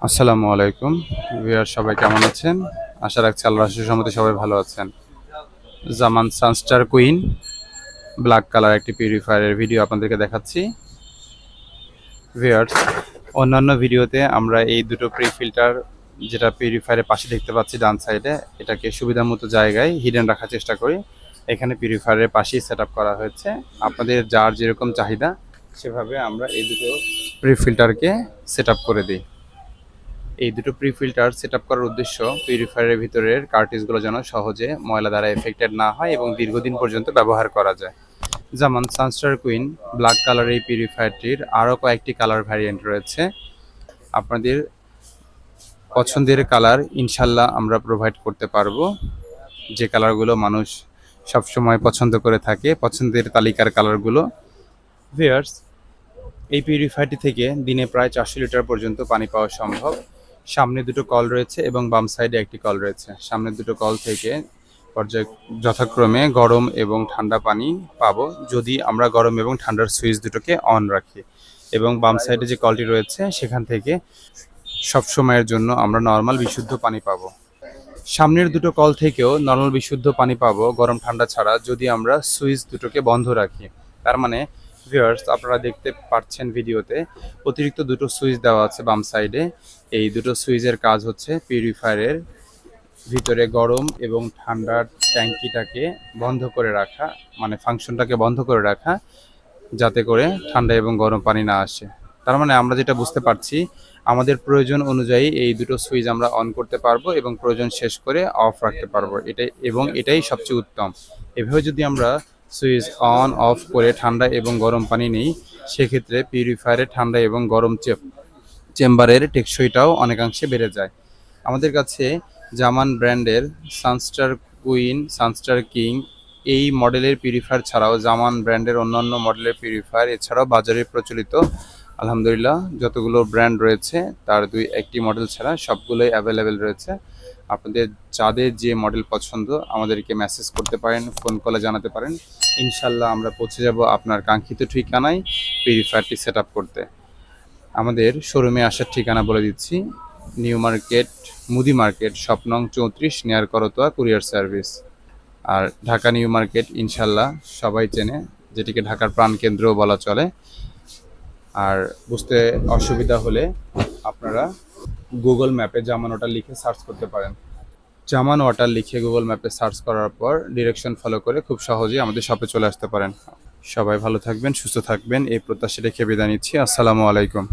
আসসালামু আলাইকুম ভিউয়ার, সবাই কেমন আছেন? আশা রাখছি আল্লাহর রহমতে সবাই ভালো আছেন। জামান সানস্টার কুইন ব্ল্যাক কালার একটি পিউরিফায়ারের ভিডিও আপনাদেরকে দেখাচ্ছি। ভিউয়ার্স, অন্যান্য ভিডিওতে আমরা এই দুটো প্রি ফিল্টার যেটা পিউরিফায়ারের পাশে দেখতে পাচ্ছি ডান সাইডে, এটাকে সুবিধা মতো জায়গায় হিডেন রাখার চেষ্টা করি। এখানে পিউরিফায়ারের পাশেই সেট আপ করা হয়েছে। আপনাদের যার যেরকম চাহিদা সেভাবে আমরা এই দুটো প্রি ফিল্টারকে সেট আপ করে দিই। এই দুটো প্রি ফিল্টার সেট আপ করার উদ্দেশ্য পিউরিফায়ারের ভিতরের কার্টিজগুলো যেন সহজে ময়লা দ্বারা এফেক্টেড না হয় এবং দীর্ঘদিন পর্যন্ত ব্যবহার করা যায়। যেমন সানস্টার কুইন ব্ল্যাক কালার এই পিউরিফায়ারটির আরও কয়েকটি কালার ভ্যারিয়েন্ট রয়েছে। আপনাদের পছন্দের কালার ইনশাল্লাহ আমরা প্রোভাইড করতে পারবো। যে কালারগুলো মানুষ সবসময় পছন্দ করে থাকে, পছন্দের তালিকার কালারগুলো। ভিউয়ার্স, এই পিউরিফায়ারটি থেকে দিনে প্রায় 400 লিটার পর্যন্ত পানি পাওয়া সম্ভব। সামনে দুটো কল রয়েছে এবং বাম সাইডে একটি কল রয়েছে। সামনের দুটো কল থেকে যথাক্রমে গরম এবং ঠান্ডা পানি পাবো যদি আমরা গরম এবং ঠান্ডার সুইচ দুটোকে অন রাখি। এবং বাম সাইডে যে কলটি রয়েছে সেখান থেকে সব সময়ের জন্য আমরা নর্মাল বিশুদ্ধ পানি পাবো। সামনের দুটো কল থেকেও নর্মাল বিশুদ্ধ পানি পাবো গরম ঠান্ডা ছাড়া যদি আমরা সুইচ দুটোকে বন্ধ রাখি। তার মানে ভিউয়ার্স, আপনারা দেখতে পাচ্ছেন ভিডিওতে অতিরিক্ত দুটো সুইচ দেওয়া আছে বাম সাইডে। এই দুটো সুইচের কাজ হচ্ছে পিউরিফায়ারের ভিতরে গরম এবং ঠান্ডার ট্যাঙ্কিটাকে বন্ধ করে রাখা, মানে ফাংশনটাকে বন্ধ করে রাখা, যাতে করে ঠান্ডা এবং গরম পানি না আসে। তার মানে আমরা যেটা বুঝতে পারছি, আমাদের প্রয়োজন অনুযায়ী এই দুটো সুইচ আমরা অন করতে পারবো এবং প্রয়োজন শেষ করে অফ রাখতে পারবো। এটাই সবচেয়ে উত্তম। এভাবে যদি আমরা সুইচ অন অফ করে ঠান্ডা এবং গরম পানি নিই, সেক্ষেত্রে পিউরিফায়ারের ঠান্ডা এবং গরম চেম্বারের টেকসইটাও অনেকাংশে বেড়ে যায়। আমাদের কাছে জামান ব্র্যান্ডের সানস্টার কুইন, সানস্টার কিং এই মডেলের পিউরিফায়ার ছাড়াও জামান ব্র্যান্ডের অন্যান্য মডেলের পিউরিফায়ার এছাড়াও বাজারে প্রচলিত আলহামদুলিল্লাহ যতগুলো ব্র্যান্ড রয়েছে তার একটি মডেল ছাড়া সবগুলোই অ্যাভেলেবেল রয়েছে। আপনাদের যাদের যে মডেল পছন্দ আমাদেরকে মেসেজ করতে পারেন, ফোন কলে জানাতে পারেন। ইনশাল্লাহ আমরা পৌঁছে যাব আপনার কাঙ্ক্ষিত ঠিকানায় পিউরিফায়ারটি সেট আপ করতে। আমাদের শোরুমে আসার ঠিকানা বলে দিচ্ছি, নিউ মার্কেট, মুদি মার্কেট, শপ নং 34, নিয়ার করতোয়া কুরিয়ার সার্ভিস। আর ঢাকা নিউ মার্কেট ইনশাল্লাহ সবাই চেনে, যেটিকে ঢাকার প্রাণকেন্দ্রও বলা চলে। আর বুঝতে অসুবিধা হলে আপনারা গুগল ম্যাপে জামান ওয়াটার লিখে সার্চ করতে পারেন। জামান ওয়াটার লিখে গুগল ম্যাপে সার্চ করার পর ডিরেকশন ফলো করে খুব সহজেই আমাদের শপে চলে আসতে পারেন। সবাই ভালো থাকবেন, সুস্থ থাকবেন এই প্রত্যাশা রেখে বিদায় নিচ্ছি। আসসালামু আলাইকুম।